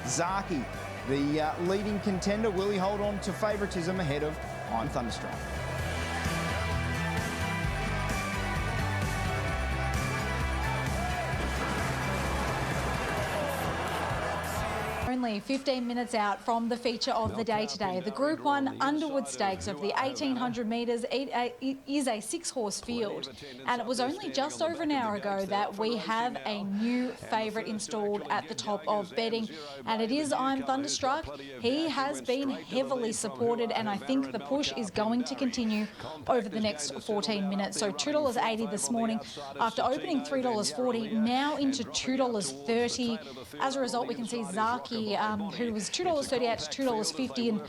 Zaki, the leading contender, will he hold on to favouritism ahead of I'm Thunderstruck? Only 15 minutes out from the feature of the day today. The Group 1 Underwood Stakes of the 1800 metres is a 6-horse field, and it was only just over an hour ago that we have a new favourite installed at the top of betting, and it is I'm Thunderstruck. He has been heavily supported, and I think the push is going to continue over the next 14 minutes. So $2.80 this morning after opening $3.40, now into $2.30. As a result, we can see Zaki, who was $2.38 to $2.50 and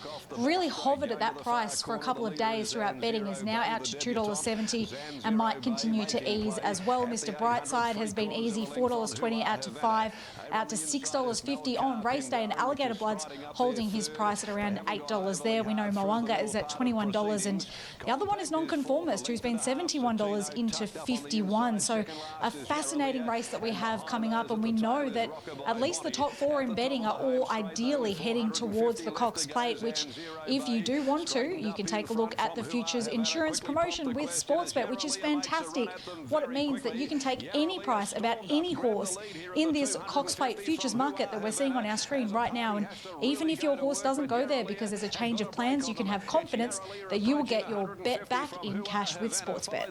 really hovered at that price for a couple of days throughout betting, is now out to $2.70 and might continue to ease as well. Mr. Brightside has been easy, $4.20 out to $5, out to $6.50 on race day, and Alligator Blood's holding his price at around $8 there. We know Moanga is at $21, and the other one is Nonconformist, who's been $71 into $51. So a fascinating race that we have coming up, and we know that at least the top 4 in betting are all ideally heading towards the Cox Plate, which, if you do want to, you can take a look at the Futures Insurance promotion with Sportsbet, which is fantastic. What it means that you can take any price about any horse in this Cox Plate futures market that we're seeing on our screen right now, and even if your horse doesn't go there because there's a change of plans, you can have confidence that you will get your bet back in cash with Sportsbet.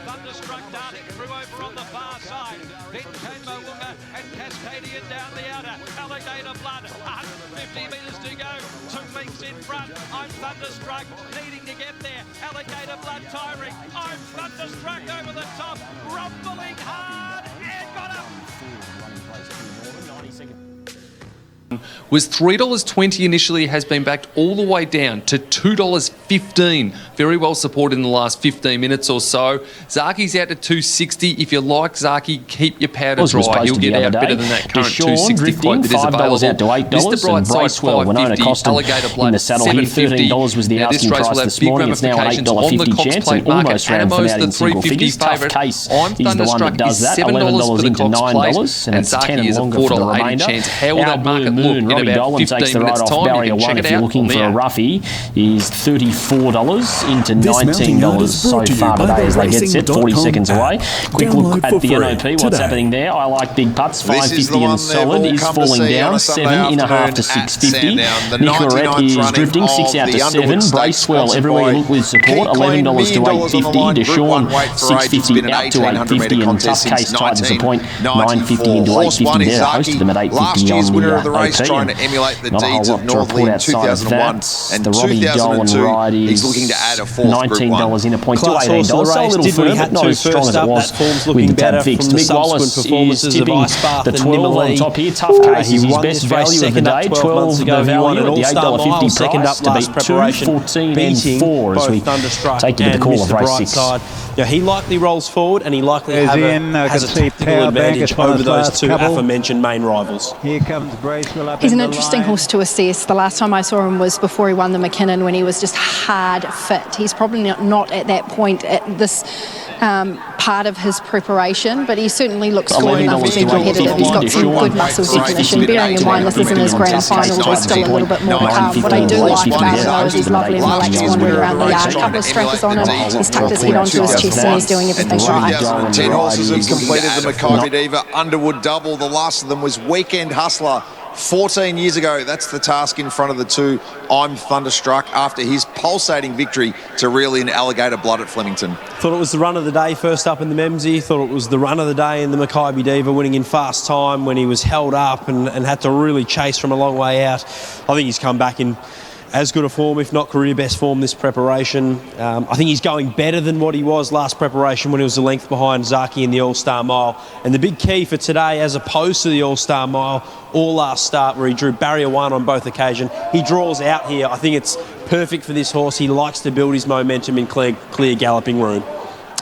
Thunderstruck darting through over on the far side. Then came Moanga and Cascadian down the outer. Alligator Blood, 150 metres to go. 2 lengths in front. I'm Thunderstruck needing to get there. Alligator Blood tiring. I'm Thunderstruck over the top, rumbling hard and got up. Was $3.20 initially, has been backed all the way down to $2.15. Very well supported in the last 15 minutes or so. Zaki's out to $2.60. If you like Zaki, keep your powder dry. He'll get out better than that current $2.60 quote that is available. Out to $8, Mr. Brightside, $5.50. Alligator Blood, $7.50. Was the asking price this morning. It's now an $8.50 chance and almost ran from out in single figures. Tough case. He's the one that does that. $11 into $9, and it's 10 and longer for the remainder. How will that market look in Robbie about Dolan 15 takes the minutes right time? off barrier 1 if you're looking for a roughie. Is $34 into $19 so far today as they get set. 40 seconds away. Quick look at the NOP. What's happening there? I like big putts. 550 and solid is falling down. 7.5 to 650. Nicolette is drifting. 6 out to 7. Bracewell everywhere look with support. $11 to $8.50. Deshawn 650 out to 850, and Tough Case tightens the point. 950 into 850 there. Hosted them at 850 on the race, trying to emulate the deeds of Northley in 2001 and 2002. He's looking to add a fourth $19 in a point to $18. So a little firm, but not as strong as it was with the tab fixed. Mick Wallace is tipping the 12 on top here. Tough Case is his best value of the day. 12 the value at the $8.50 price to beat 2, 14 and 4 as we take you to the call of race 6. Yeah, he likely rolls forward, and he likely has a tactical advantage over those two aforementioned main rivals. Here comes Bracewell up. He's an interesting horse to assess. The last time I saw him was before he won the McKinnon, when he was just hard fit. He's probably not at that point at this part of his preparation, but he certainly looks good enough to be competitive. He's got some good muscle definition. Bearing in mind this isn't his grand final, there's still a little bit more to come. What I do like about him though is he's lovely and relaxed wandering around the yard. A couple of strappers on him, he's tucked his head onto his chest and he's doing everything right. 10 horses have completed the Mackay Diva Underwood double. The last of them was Weekend Hustler 14 years ago. That's the task in front of the two I'm Thunderstruck after his pulsating victory to reel in Alligator Blood at Flemington. Thought it was the run of the day first up in the Memsey. Thought it was the run of the day in the Mackay Diva, winning in fast time when he was held up and had to really chase from a long way out. I think he's come back in as good a form, if not career best form, this preparation. I think he's going better than what he was last preparation when he was a length behind Zaki in the All-Star Mile. And the big key for today, as opposed to the All-Star Mile or last start where he drew barrier 1 on both occasions, he draws out here. I think it's perfect for this horse. He likes to build his momentum in clear galloping room.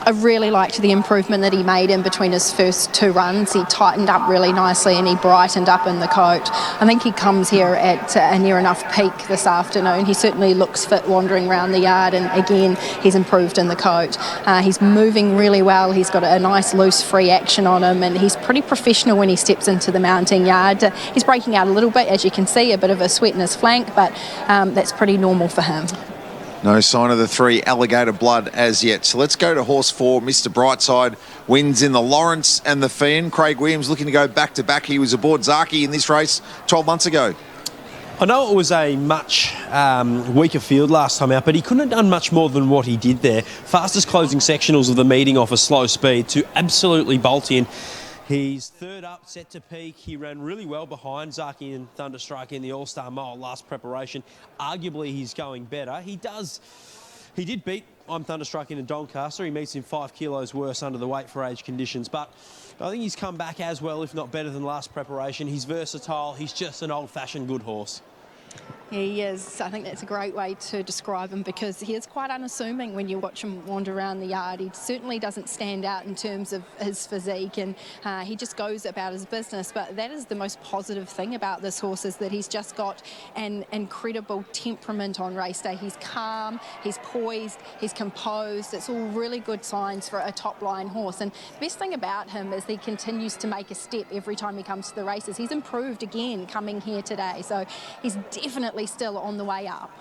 I really liked the improvement that he made in between his first 2 runs. He tightened up really nicely and he brightened up in the coat. I think he comes here at a near enough peak this afternoon. He certainly looks fit wandering around the yard, and again, he's improved in the coat. He's moving really well. He's got a nice loose free action on him, and he's pretty professional when he steps into the mounting yard. He's breaking out a little bit, as you can see, a bit of a sweat in his flank, but that's pretty normal for him. No sign of the 3 Alligator Blood as yet. So let's go to horse 4, Mr. Brightside. Wins in the Lawrence and the Fenn. Craig Williams looking to go back-to-back. He was aboard Zaki in this race 12 months ago. I know it was a much weaker field last time out, but he couldn't have done much more than what he did there. Fastest closing sectionals of the meeting off a slow speed to absolutely bolt in. He's third up, set to peak. He ran really well behind Zaki and Thunderstruck in the All-Star Mile last preparation. Arguably, he's going better. He did beat I'm Thunderstruck in Doncaster. He meets him 5 kilos worse under the weight for age conditions, but I think he's come back as well, if not better than last preparation. He's versatile. He's just an old-fashioned good horse. He is. I think that's a great way to describe him, because he is quite unassuming when you watch him wander around the yard. He certainly doesn't stand out in terms of his physique, and he just goes about his business. But that is the most positive thing about this horse, is that he's just got an incredible temperament on race day. He's calm, he's poised, he's composed. It's all really good signs for a top-line horse. And the best thing about him is he continues to make a step every time he comes to the races. He's improved again coming here today, so he's definitely still on the way up.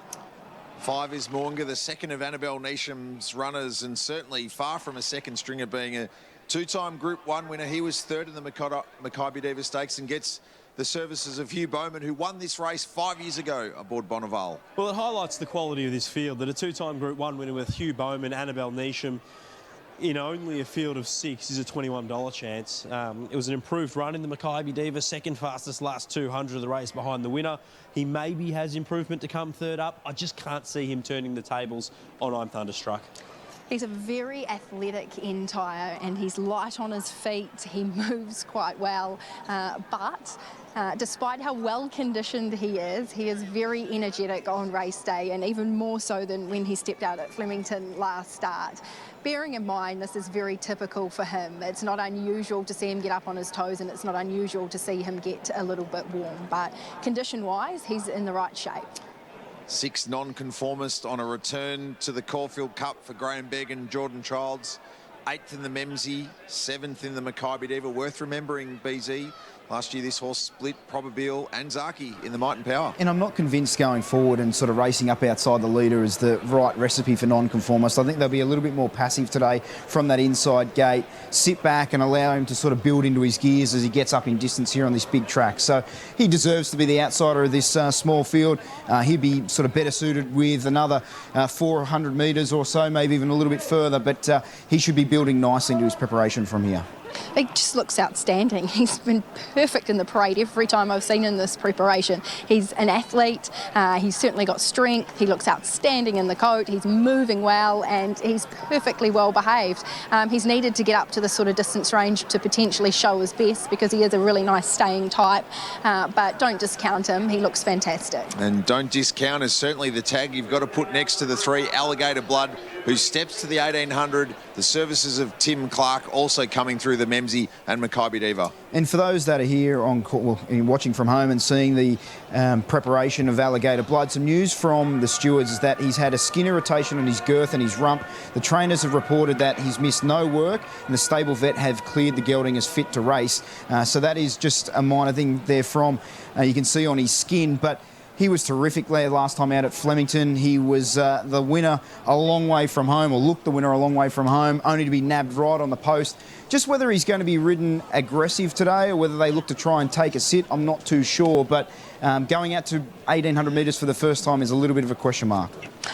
5 is Moonga, the second of Annabelle Neesham's runners, and certainly far from a second stringer, being a 2-time Group 1 winner. He was third in the Makybe Diva Stakes and gets the services of Hugh Bowman, who won this race 5 years ago aboard Bonneval. Well, it highlights the quality of this field, that a 2-time Group 1 winner with Hugh Bowman, Annabelle Neesham, in only a field of 6 is a $21 chance. It was an improved run in the Makybe Diva, second fastest last 200 of the race behind the winner. He maybe has improvement to come third up. I just can't see him turning the tables on I'm Thunderstruck. He's a very athletic entire, and he's light on his feet. He moves quite well, but despite how well conditioned he is very energetic on race day, and even more so than when he stepped out at Flemington last start. Bearing in mind, this is very typical for him. It's not unusual to see him get up on his toes, and it's not unusual to see him get a little bit warm, but condition-wise, he's in the right shape. 6 non-conformist on a return to the Caulfield Cup for Graham Begg and Jordan Childs. 8th in the Memsie, 7th in the Makybe Diva. Worth remembering, BZ, last year this horse split Probabile and Zaki in the Might and Power. And I'm not convinced going forward and sort of racing up outside the leader is the right recipe for non-conformist. I think they'll be a little bit more passive today from that inside gate, sit back and allow him to sort of build into his gears as he gets up in distance here on this big track. So he deserves to be the outsider of this small field. He'd be sort of better suited with another 400 metres or so, maybe even a little bit further, but he should be building nicely into his preparation from here. He just looks outstanding. He's been perfect in the parade every time I've seen him in this preparation. He's an athlete, he's certainly got strength, he looks outstanding in the coat, he's moving well, and he's perfectly well behaved. He's needed to get up to the sort of distance range to potentially show his best, because he is a really nice staying type, but don't discount him, he looks fantastic. And don't discount is certainly the tag you've got to put next to the 3 Alligator Blood, who steps to the 1800. The services of Tim Clark also coming through the Memsie and Makybe Diva. And for those that are here on watching from home and seeing the preparation of Alligator Blood, some news from the stewards is that he's had a skin irritation on his girth and his rump. The trainers have reported that he's missed no work, and the stable vet have cleared the gelding as fit to race. So that is just a minor thing there from you can see on his skin, but he was terrific there last time out at Flemington. He was the winner a long way from home, or looked the winner a long way from home, only to be nabbed right on the post. Just whether he's going to be ridden aggressive today or whether they look to try and take a sit, I'm not too sure. But going out to 1,800 metres for the first time is a little bit of a question mark.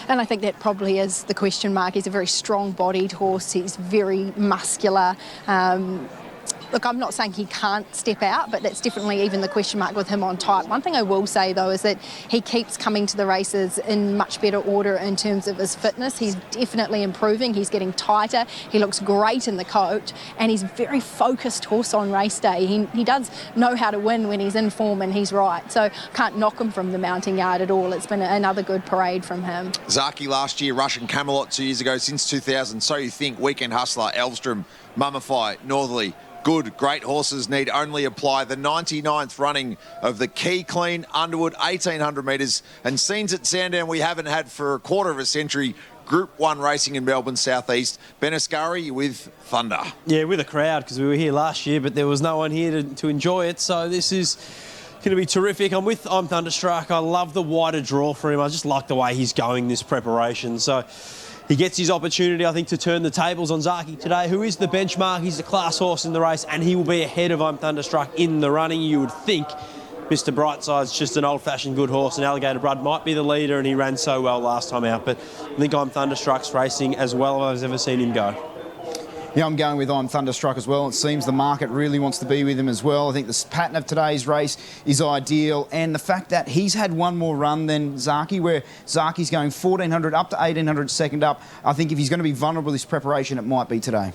And I think that probably is the question mark. He's a very strong-bodied horse. He's very muscular. Look, I'm not saying he can't step out, but that's definitely even the question mark with him on type. One thing I will say, though, is that he keeps coming to the races in much better order in terms of his fitness. He's definitely improving. He's getting tighter. He looks great in the coat, and he's a very focused horse on race day. He does know how to win when he's in form and he's right. So can't knock him from the mounting yard at all. It's been another good parade from him. Zaki last year, Russian Camelot 2 years ago, since 2000. So you think, Weekend Hustler, Elvstrom, Mummify, Northerly. Good, great horses need only apply. The 99th running of the Key Clean Underwood, 1,800 metres. And scenes at Sandown we haven't had for a quarter of a century. Group 1 racing in Melbourne South East. Ben Ascari with Thunder. Yeah, with a crowd, because we were here last year, but there was no one here to enjoy it. So this is going to be terrific. I'm Thunderstruck. I love the wider draw for him. I just like the way he's going this preparation. So he gets his opportunity, I think, to turn the tables on Zaki today, who is the benchmark. He's the class horse in the race, and he will be ahead of Thunderstruck in the running. You would think Mr. Brightside's just an old-fashioned good horse, and Alligator Blood might be the leader, and he ran so well last time out. But I think Thunderstruck's racing as well as I've ever seen him go. Yeah, I'm going with Thunderstruck as well. It seems the market really wants to be with him as well. I think the pattern of today's race is ideal, and the fact that he's had one more run than Zaki, where Zaki's going 1,400 up to 1,800 second up. I think if he's going to be vulnerable this preparation, it might be today.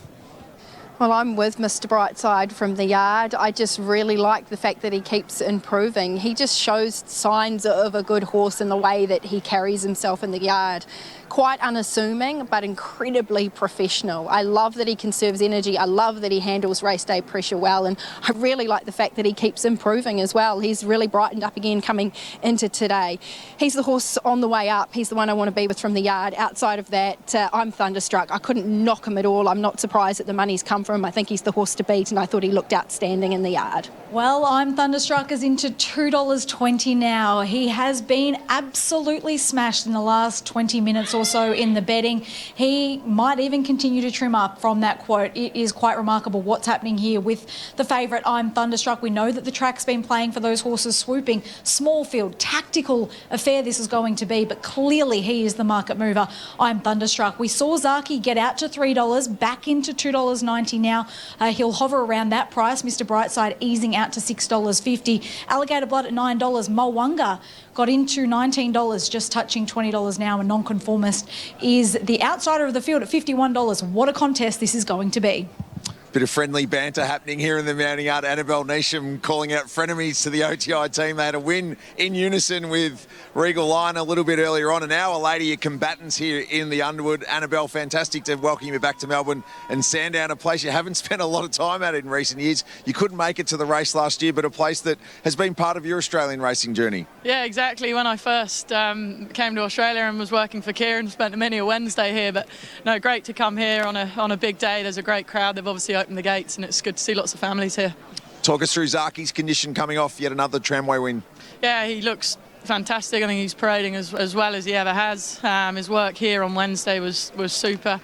Well, I'm with Mr. Brightside from the yard. I just really like the fact that he keeps improving. He just shows signs of a good horse in the way that he carries himself in the yard. Quite unassuming, but incredibly professional. I love that he conserves energy. I love that he handles race day pressure well, and I really like the fact that he keeps improving as well. He's really brightened up again coming into today. He's the horse on the way up. He's the one I want to be with from the yard. Outside of that, I'm Thunderstruck. I couldn't knock him at all. I'm not surprised that the money's come from him. I think he's the horse to beat, and I thought he looked outstanding in the yard. Well, I'm Thunderstruck is into $2.20 now. He has been absolutely smashed in the last 20 minutes or so in the betting. He might even continue to trim up from that quote. It is quite remarkable what's happening here with the favourite, I'm Thunderstruck. We know that the track's been playing for those horses swooping. Small field, tactical affair this is going to be, but clearly he is the market mover. I'm Thunderstruck. We saw Zaki get out to $3, back into $2.90 now. He'll hover around that price. Mr. Brightside easing out to $6.50. Alligator Blood at $9. Mulwanga got into $19, just touching $20 now. A nonconformist is the outsider of the field at $51. What a contest this is going to be. Bit of friendly banter happening here in the mounting yard. Annabelle Neesham calling out frenemies to the OTI team. They had a win in unison with Regal Lion a little bit earlier on. And now a lady of combatants here in the Underwood. Annabelle, fantastic to welcome you back to Melbourne and Sandown, a place you haven't spent a lot of time at in recent years. You couldn't make it to the race last year, but a place that has been part of your Australian racing journey. Yeah, exactly. When I first came to Australia and was working for Kieran, spent many a Wednesday here. But no, great to come here on a big day. There's a great crowd. They've obviously opened the gates, and it's good to see lots of families here. Talk us through Zaki's condition coming off yet another tramway win. Yeah, he looks fantastic. I think he's parading as well as he ever has. His work here on Wednesday was super.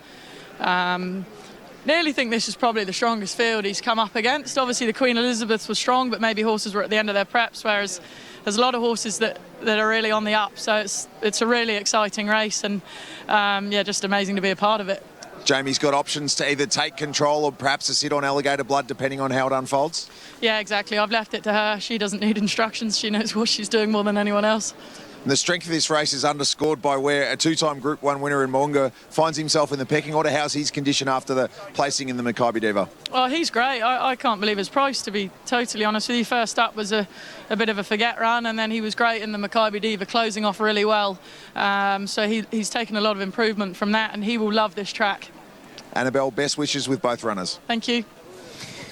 Nearly think this is probably the strongest field he's come up against. Obviously the Queen Elizabeth was strong, but maybe horses were at the end of their preps, whereas there's a lot of horses that are really on the up. So it's a really exciting race, and yeah, just amazing to be a part of it. Jamie's got options to either take control or perhaps to sit on Alligator Blood, depending on how it unfolds. Yeah, exactly. I've left it to her. She doesn't need instructions. She knows what she's doing more than anyone else. And the strength of this race is underscored by where a two-time Group 1 winner in Moonga finds himself in the pecking order. How's his condition after the placing in the Maccabi Diva? Oh, he's great. I can't believe his price, to be totally honest with you. First up was a bit of a forget run, and then he was great in the Maccabi Diva, closing off really well. So he's taken a lot of improvement from that, and he will love this track. Annabelle, best wishes with both runners. Thank you.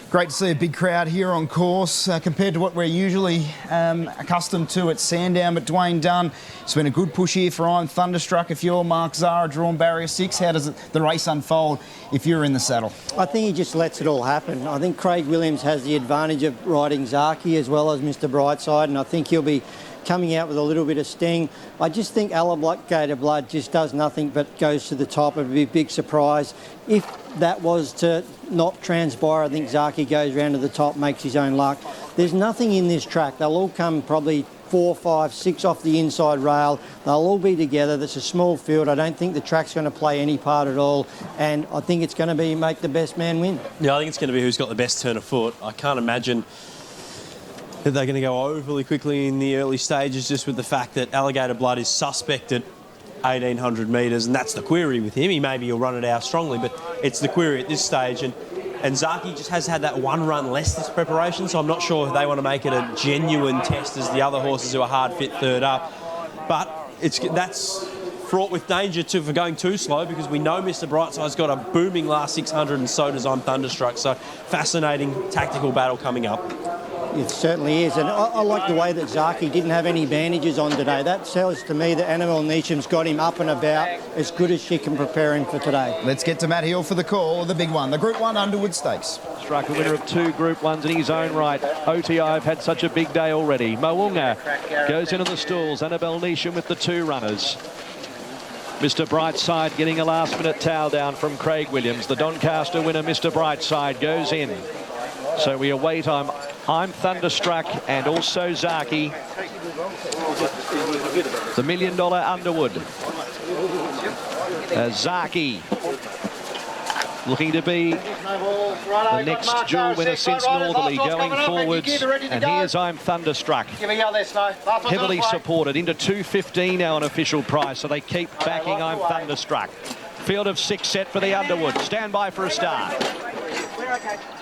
Great to see a big crowd here on course compared to what we're usually accustomed to at Sandown. But Dwayne Dunn, it's been a good push here for I'm Thunderstruck. If you're Mark Zara, drawn barrier 6, how does the race unfold if you're in the saddle? I think he just lets it all happen. I think Craig Williams has the advantage of riding Zaki as well as Mr. Brightside, and I think he'll be coming out with a little bit of sting. I just think Alligator Blood just does nothing but goes to the top. It would be a big surprise. If that was to not transpire, I think Zaki goes round to the top, makes his own luck. There's nothing in this track. They'll all come probably 4, 5, 6 off the inside rail. They'll all be together. That's a small field. I don't think the track's going to play any part at all, and I think it's going to be make the best man win. Yeah, I think it's going to be who's got the best turn of foot. I can't imagine that they're going to go overly quickly in the early stages, just with the fact that Alligator Blood is suspect at 1,800 metres, and that's the query with him. Maybe he'll run it out strongly, but it's the query at this stage. And Zaki just has had that one run less this preparation, so I'm not sure if they want to make it a genuine test as the other horses who are hard fit third up. But that's fraught with danger for going too slow, because we know Mr. Brightside's got a booming last 600, and so does I'm Thunderstruck. So fascinating tactical battle coming up. It certainly is, and I like the way that Zaki didn't have any bandages on today. That tells to me that Annabelle Neesham's got him up and about as good as she can prepare him for today. Let's get to Matt Hill for the call, the big one, the Group 1 Underwood Stakes. Struck a winner of 2 Group 1s in his own right. OTI have had such a big day already. Mo'unga goes into the stalls. Annabelle Neesham with the 2 runners. Mr. Brightside getting a last-minute towel down from Craig Williams. The Doncaster winner, Mr. Brightside, goes in. So we await I'm Thunderstruck and also Zaki. The $1 Million Underwood. Zaki looking to be the next dual winner since Northerly, going forwards. And here's I'm Thunderstruck. Heavily supported into 2.15 now an official price, so they keep backing I'm Thunderstruck. Field of 6 set for the Underwood. Stand by for a start.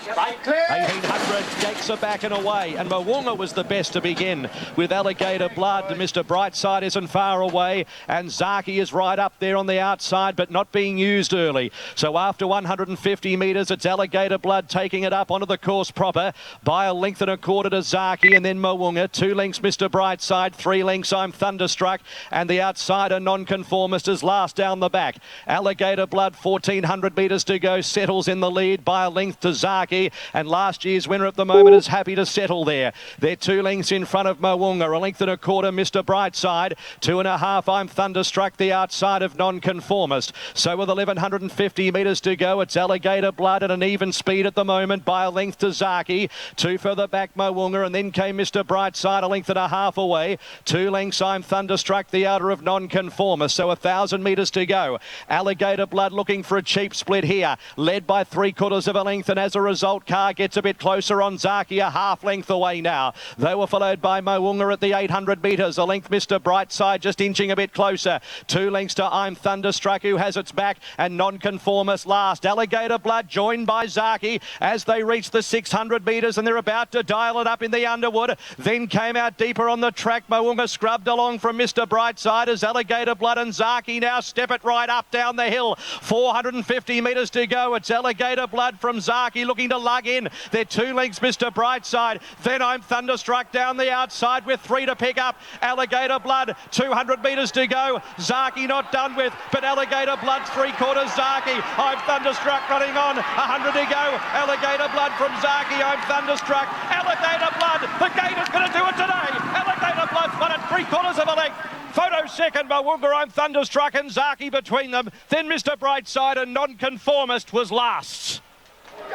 1800, Jakes are back and away, and Mo'unga was the best to begin with Alligator Blood. Mr. Brightside isn't far away, and Zaki is right up there on the outside, but not being used early. So after 150 metres, it's Alligator Blood taking it up onto the course proper by 1 1/4 to Zaki, and then Mo'unga. 2 lengths Mr. Brightside, 3 lengths I'm Thunderstruck, and the outsider Nonconformist is last down the back. Alligator Blood, 1,400 metres to go, settles in the lead by 1 length to Zaki. And last year's winner at the moment is happy to settle there. They're 2 lengths in front of Mo'unga. 1 1/4 Mr. Brightside. 2.5 I'm Thunderstruck, the outside of Nonconformist. So with 1,150 metres to go, it's Alligator Blood at an even speed at the moment by 1 length to Zaki. 2 further back Mo'unga, and then came Mr. Brightside 1.5 away. 2 lengths I'm Thunderstruck, the outer of Nonconformist. So 1,000 metres to go. Alligator Blood looking for a cheap split here, led by 3/4 of a length, and as a result, Car gets a bit closer on Zaki, a half length away now. They were followed by Mo'unga at the 800 metres. A length Mr. Brightside just inching a bit closer. 2 lengths to I'm Thunderstruck, who has its back, and Nonconformist last. Alligator Blood joined by Zaki as they reach the 600 metres, and they're about to dial it up in the Underwood. Then came out deeper on the track. Mo'unga scrubbed along from Mr. Brightside as Alligator Blood and Zaki now step it right up down the hill. 450 metres to go. It's Alligator Blood from Zaki looking to lug in. They're 2 lengths Mr. Brightside. Then I'm Thunderstruck down the outside with 3 to pick up. Alligator Blood, 200 metres to go. Zaki not done with, but Alligator Blood's 3/4 Zaki. I'm Thunderstruck running on. 100 to go. Alligator Blood from Zaki. I'm Thunderstruck. Alligator Blood. The gate is going to do it today. Alligator Blood's won at 3/4 of a length. Photo second, Mo'unga, I'm Thunderstruck, and Zaki between them. Then Mr. Brightside and Nonconformist was last.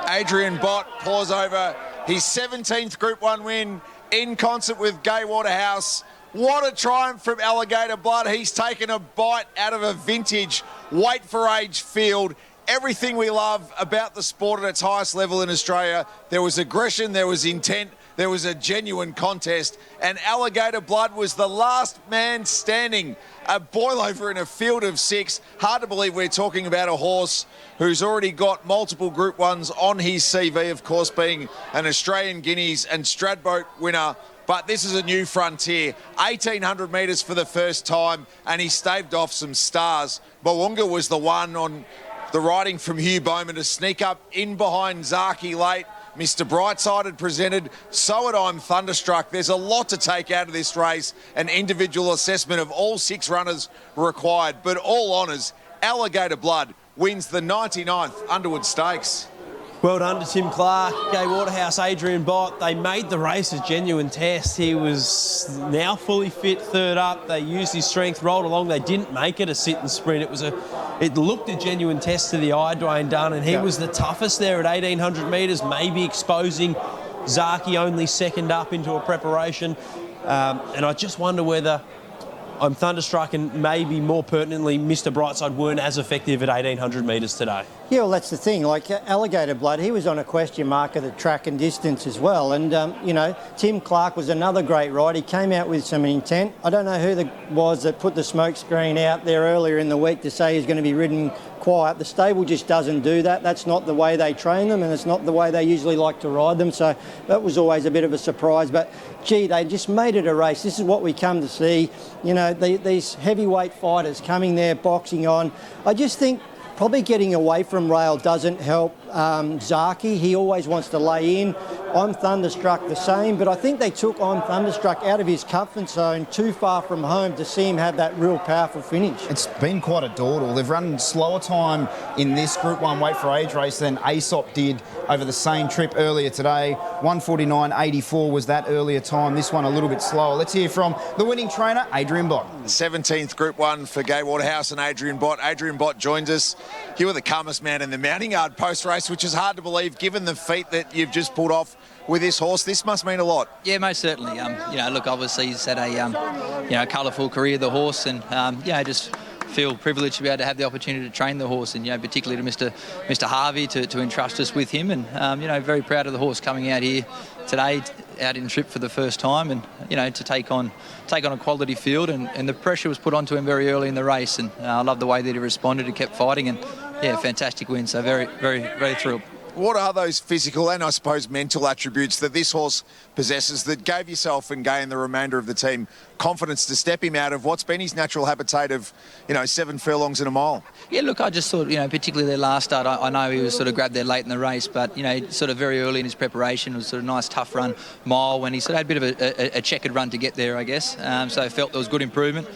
Adrian Bott pours over his 17th Group 1 win in concert with Gai Waterhouse. What a triumph from Alligator Blood. He's taken a bite out of a vintage weight for age field. Everything we love about the sport at its highest level in Australia. There was aggression, there was intent, there was a genuine contest, and Alligator Blood was the last man standing. A boil over in a field of 6. Hard to believe we're talking about a horse who's already got multiple Group 1s on his CV, of course, being an Australian Guineas and Stradboat winner. But this is a new frontier. 1,800 metres for the first time, and he staved off some stars. Mo'unga was the one on the riding from Hugh Bowman to sneak up in behind Zaki late. Mr. Brightside had presented, so had I'm Thunderstruck. There's a lot to take out of this race. An individual assessment of all 6 runners required, but all honours, Alligator Blood wins the 99th Underwood Stakes. Well done to Tim Clark, Gai Waterhouse, Adrian Bott. They made the race a genuine test. He was now fully fit, third up. They used his strength, rolled along. They didn't make it a sit and sprint. It looked a genuine test to the eye, Dwayne Dunn, and he was the toughest there at 1,800 metres, maybe exposing Zaki only second up into a preparation. And I just wonder whether I'm thunderstruck and maybe more pertinently Mr. Brightside weren't as effective at 1800 metres today. Yeah, well, that's the thing. Like Alligator Blood, he was on a question mark at the track and distance as well. And, you know, Tim Clark was another great ride. He came out with some intent. I don't know who was that put the smoke screen out there earlier in the week to say he's going to be ridden quiet. The stable just doesn't do that. That's not the way they train them, and it's not the way they usually like to ride them. So that was always a bit of a surprise. But, gee, they just made it a race. This is what we come to see. You know, these heavyweight fighters coming there, boxing on. I just think probably getting away from rail doesn't help Zaki. He always wants to lay in. I'm Thunderstruck the same, but I think they took I'm Thunderstruck out of his comfort zone too far from home to see him have that real powerful finish. It's been quite a dawdle. They've run slower time in this Group 1 weight for age race than ASOP did over the same trip earlier today. 1:49.84 was that earlier time. This one a little bit slower. Let's hear from the winning trainer, Adrian Bott. 17th Group 1 for Gai Waterhouse and Adrian Bott. Adrian Bott joins us. You were the calmest man in the mounting yard post-race, which is hard to believe given the feat that you've just pulled off with this horse. This must mean a lot. Yeah, most certainly. You know, look, obviously he's had a, you know, colourful career, the horse, and, you know, just feel privileged to be able to have the opportunity to train the horse, and, you know, particularly to Mr. Harvey to entrust us with him, and, you know, very proud of the horse coming out here today, out in trip for the first time, and, you know, to take on a quality field, and the pressure was put onto him very early in the race, and I love the way that he responded. He kept fighting, and yeah, fantastic win. So very, very, very thrilled. What are those physical and I suppose mental attributes that this horse possesses that gave yourself and Gai and the remainder of the team confidence to step him out of what's been his natural habitat of, you know, 7 furlongs in a mile? Yeah, look, I just thought, you know, particularly their last start, I know he was sort of grabbed there late in the race, but, you know, sort of very early in his preparation, it was sort of a nice tough run mile when he sort of had a bit of a checkered run to get there, I guess. So I felt there was good improvement.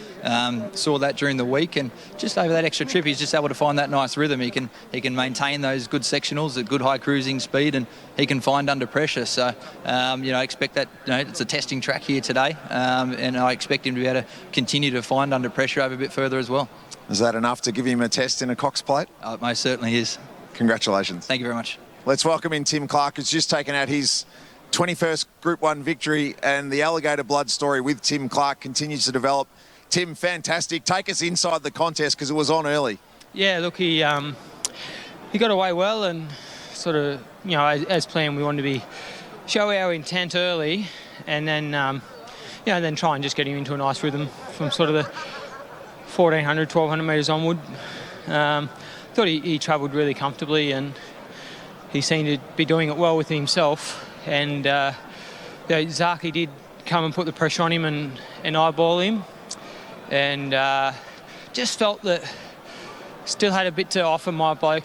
Saw that during the week, and just over that extra trip, he's just able to find that nice rhythm. He can maintain those good sectionals at good high cruising speed, and he can find under pressure. So, you know, I expect that, you know, it's a testing track here today, and I expect him to be able to continue to find under pressure over a bit further as well. Is that enough to give him a test in a Cox Plate? It most certainly is. Congratulations. Thank you very much. Let's welcome in Tim Clark, who's just taken out his 21st Group 1 victory, and the Alligator Blood story with Tim Clark continues to develop. Tim, fantastic. Take us inside the contest because it was on early. Yeah, look, he got away well, and sort of, you know, as planned, we wanted to show our intent early, and then, you know, then try and just get him into a nice rhythm from sort of the 1,400, 1,200 metres onward. Thought he travelled really comfortably, and he seemed to be doing it well with himself. And you know, Zaki did come and put the pressure on him and eyeball him. And just felt that still had a bit to offer my bloke.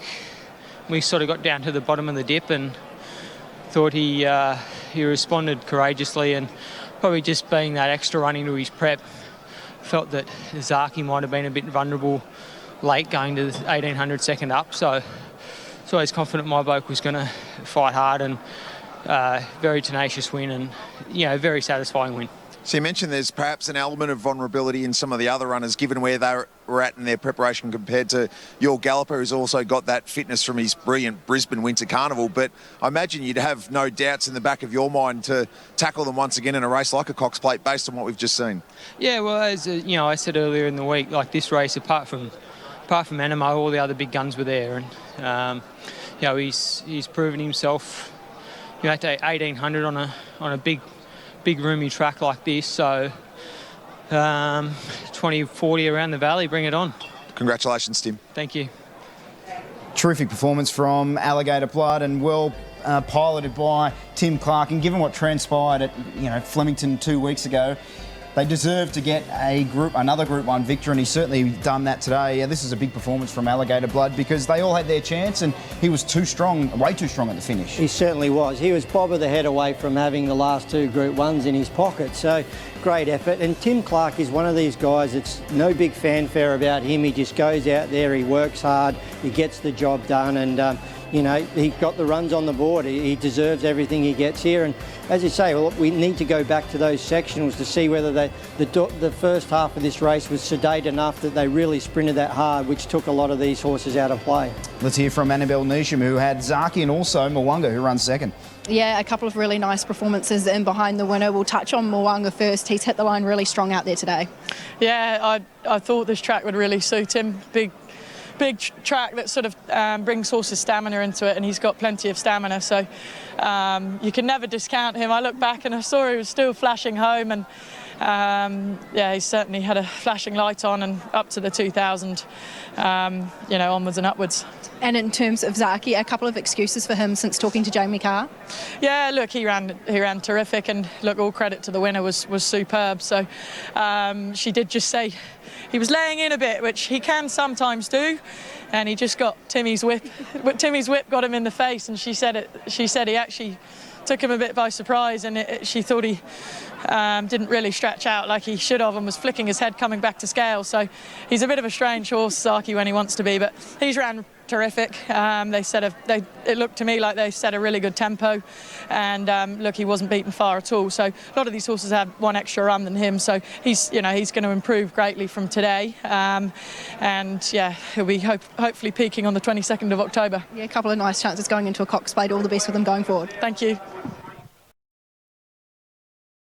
We sort of got down to the bottom of the dip, and thought he responded courageously, and probably just being that extra run into his prep, felt that Zaki might have been a bit vulnerable late going to the 1,800 second up. So I was always confident my bloke was going to fight hard, and very tenacious win, and, you know, very satisfying win. So you mentioned there's perhaps an element of vulnerability in some of the other runners, given where they were at in their preparation compared to your galloper, who's also got that fitness from his brilliant Brisbane Winter Carnival. But I imagine you'd have no doubts in the back of your mind to tackle them once again in a race like a Cox Plate based on what we've just seen. Yeah, well, as you know, I said earlier in the week, like this race, apart from Animo, all the other big guns were there, and you know, he's proven himself. You know, at 1,800 on a big roomy track like this, so 20-40 around the valley, bring it on. Congratulations, Tim. Thank you. Terrific performance from Alligator Blood, and well piloted by Tim Clark. And given what transpired at, you know, Flemington 2 weeks ago, they deserve to get another Group 1 victory, and he's certainly done that today. Yeah, this is a big performance from Alligator Blood because they all had their chance, and he was too strong, way too strong at the finish. He certainly was. He was bob of the head away from having the last 2 Group 1s in his pocket. So great effort. And Tim Clark is one of these guys that's no big fanfare about him. He just goes out there, he works hard, he gets the job done, and you know, he got the runs on the board. He deserves everything he gets here. And as you say, well, we need to go back to those sectionals to see whether the first half of this race was sedate enough that they really sprinted that hard, which took a lot of these horses out of play. Let's hear from Annabelle Neesham, who had Zaki and also Mwanga, who runs second. Yeah, a couple of really nice performances in behind the winner. We'll touch on Mo'unga first. He's hit the line really strong out there today. Yeah, I thought this track would really suit him. Big track that sort of brings horses' stamina into it, and he's got plenty of stamina, so you can never discount him. I looked back and I saw he was still flashing home, and yeah, he certainly had a flashing light on and up to the 2,000, you know, onwards and upwards. And in terms of Zaki, a couple of excuses for him since talking to Jamie Carr. Yeah, look, he ran terrific, and look, all credit to the winner, was superb. So she did just say he was laying in a bit, which he can sometimes do, and he just got Timmy's whip. Timmy's whip got him in the face, and she said he actually took him a bit by surprise, and she thought he didn't really stretch out like he should have, and was flicking his head coming back to scale. So he's a bit of a strange horse, Zaki, when he wants to be, but he's ran terrific. It looked to me like they set a really good tempo, and look, he wasn't beaten far at all. So a lot of these horses had one extra run than him, so he's going to improve greatly from today, and yeah, he'll be hopefully peaking on the 22nd of October. Yeah, a couple of nice chances going into a Cox Plate. All the best with him going forward. Thank you.